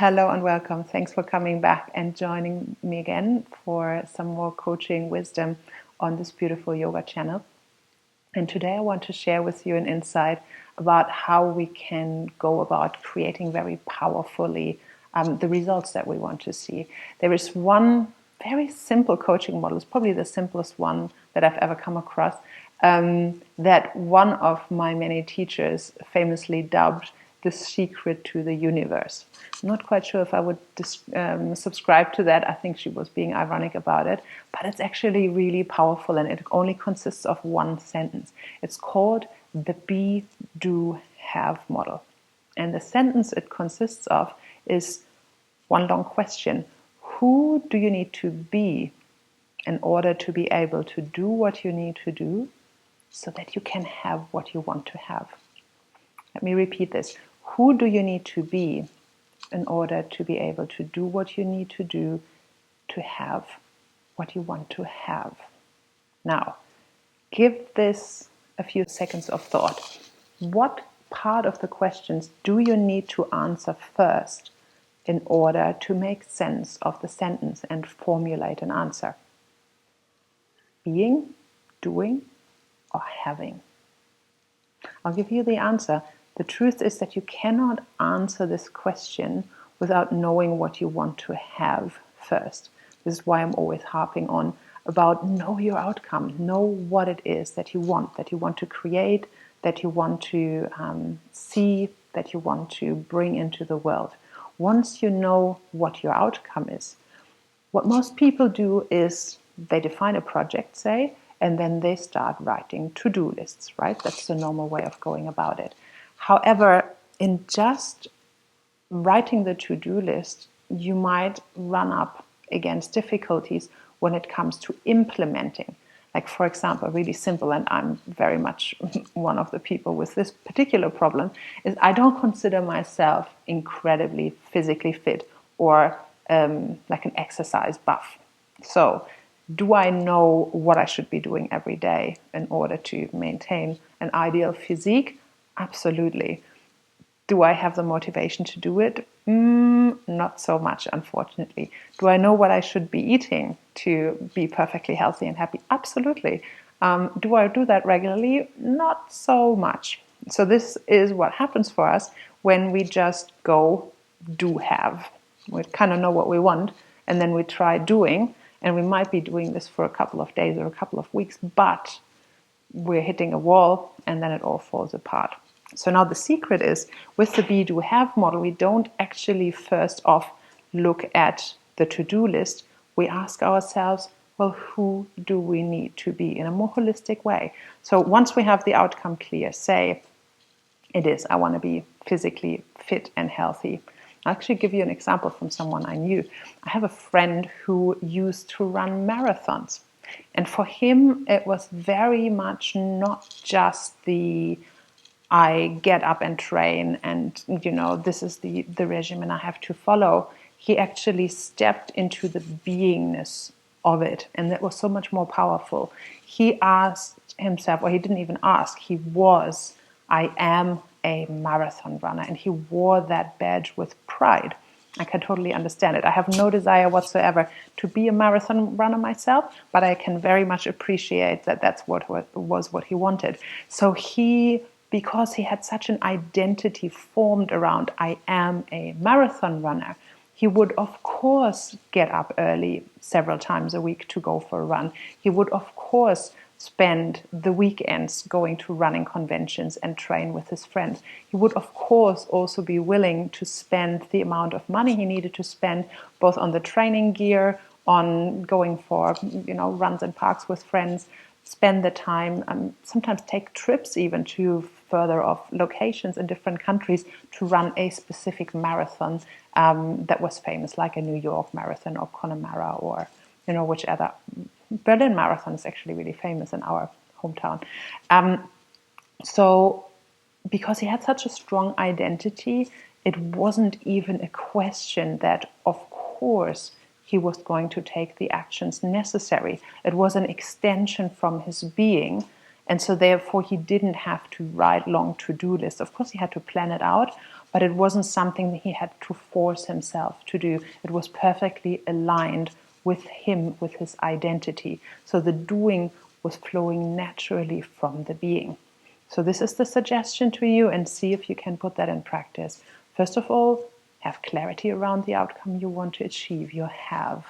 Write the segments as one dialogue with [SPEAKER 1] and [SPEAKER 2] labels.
[SPEAKER 1] Hello and welcome. Thanks for coming back and joining me again for some more coaching wisdom on this beautiful yoga channel. And today I want to share with you an insight about how we can go about creating very powerfully the results that we want to see. There is one very simple coaching model, it's probably the simplest one that I've ever come across, that one of my many teachers famously dubbed the secret to the universe. I'm not quite sure if I would subscribe to that. I think she was being ironic about it, but it's actually really powerful, and it only consists of one sentence. It's called the be, do, have model. And the sentence it consists of is one long question. Who do you need to be in order to be able to do what you need to do so that you can have what you want to have? Let me repeat this. Who do you need to be in order to be able to do what you need to do to have what you want to have? Now, give this a few seconds of thought. What part of the questions do you need to answer first in order to make sense of the sentence and formulate an answer? Being, doing, or having? I'll give you the answer. The truth is that you cannot answer this question without knowing what you want to have first. This is why I'm always harping on about know your outcome, know what it is that you want to create, that you want to see, that you want to bring into the world. Once you know what your outcome is, what most people do is they define a project, say, and then they start writing to-do lists, right? That's the normal way of going about it. However, in just writing the to-do list, you might run up against difficulties when it comes to implementing. Like, for example, really simple, and I'm very much one of the people with this particular problem, is I don't consider myself incredibly physically fit or like an exercise buff. So, do I know what I should be doing every day in order to maintain an ideal physique? Absolutely. Do I have the motivation to do it? Not so much, unfortunately. Do I know what I should be eating to be perfectly healthy and happy? Absolutely. Do I do that regularly? Not so much. So this is what happens for us when we just go do have. We kind of know what we want, and then we try doing, and we might be doing this for a couple of days or a couple of weeks, but we're hitting a wall and then it all falls apart. So now the secret is, with the be, do, have model, we don't actually first off look at the to-do list. We ask ourselves, well, who do we need to be in a more holistic way? So once we have the outcome clear, say it is, I want to be physically fit and healthy. I'll actually give you an example from someone I knew. I have a friend who used to run marathons. And for him, it was very much not just the I get up and train and, this is the regimen I have to follow. He actually stepped into the beingness of it. And that was so much more powerful. He asked himself, or he didn't even ask, I am a marathon runner. And he wore that badge with pride. I can totally understand it. I have no desire whatsoever to be a marathon runner myself, but I can very much appreciate that that's what he wanted. So because he had such an identity formed around I am a marathon runner, he would of course get up early several times a week to go for a run. He would of course spend the weekends going to running conventions and train with his friends. He would, of course, also be willing to spend the amount of money he needed to spend, both on the training gear, on going for runs in parks with friends, spend the time, sometimes take trips even to further off locations in different countries to run a specific marathon that was famous, like a New York Marathon or Connemara or which other. Berlin Marathon is actually really famous in our hometown. So because he had such a strong identity, it wasn't even a question that, of course, he was going to take the actions necessary. It was an extension from his being. And so therefore he didn't have to write long to-do lists. Of course he had to plan it out, but it wasn't something that he had to force himself to do. It was perfectly aligned with him, with his identity. So the doing was flowing naturally from the being. So this is the suggestion to you, and see if you can put that in practice. First of all, have clarity around the outcome you want to achieve. You have.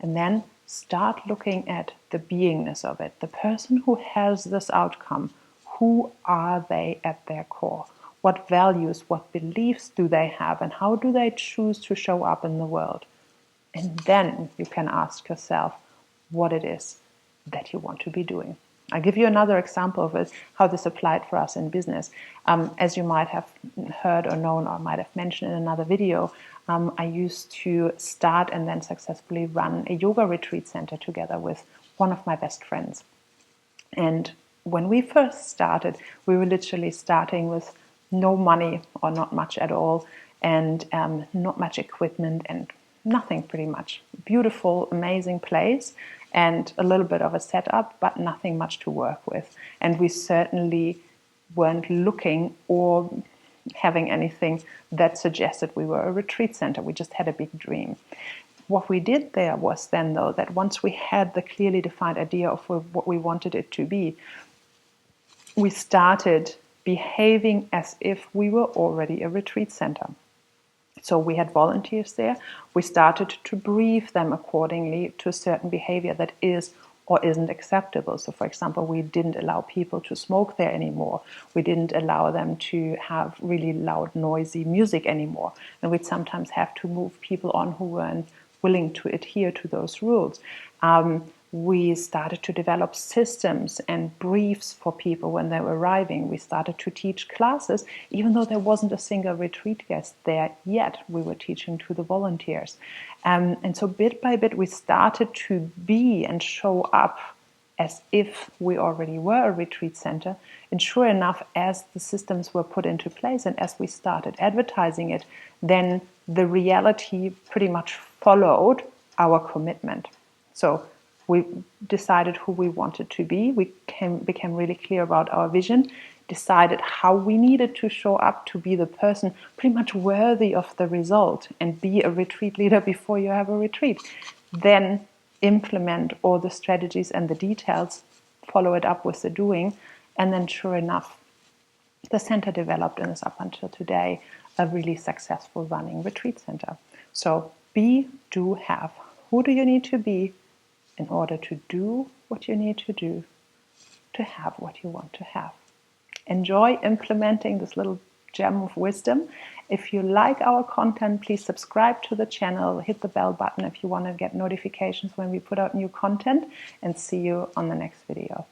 [SPEAKER 1] And then start looking at the beingness of it. The person who has this outcome, who are they at their core? What values, what beliefs do they have, and how do they choose to show up in the world? And then you can ask yourself what it is that you want to be doing. I'll give you another example of it, how this applied for us in business. As you might have heard or known or might have mentioned in another video, I used to start and then successfully run a yoga retreat center together with one of my best friends. And when we first started, we were literally starting with no money or not much at all, and not much equipment and nothing pretty much. Beautiful, amazing place and a little bit of a setup, but nothing much to work with. And we certainly weren't looking or having anything that suggested we were a retreat center. We just had a big dream. What we did there was then, though, that once we had the clearly defined idea of what we wanted it to be, we started behaving as if we were already a retreat center. So we had volunteers there. We started to brief them accordingly to a certain behavior that is or isn't acceptable. So, for example, we didn't allow people to smoke there anymore. We didn't allow them to have really loud, noisy music anymore. And we'd sometimes have to move people on who weren't willing to adhere to those rules. We started to develop systems and briefs for people when they were arriving. We started to teach classes, even though there wasn't a single retreat guest there yet. We were teaching to the volunteers. And so bit by bit, we started to be and show up as if we already were a retreat center. And sure enough, as the systems were put into place and as we started advertising it, then the reality pretty much followed our commitment. So we decided who we wanted to be. We became really clear about our vision, decided how we needed to show up to be the person pretty much worthy of the result and be a retreat leader before you have a retreat. Then implement all the strategies and the details, follow it up with the doing, and then sure enough, the center developed and is up until today a really successful running retreat center. So be, do, have. Who do you need to be in order to do what you need to do to have what you want to have? Enjoy implementing this little gem of wisdom. If you like our content, please subscribe to the channel, hit the bell button if you want to get notifications when we put out new content, and see you on the next video.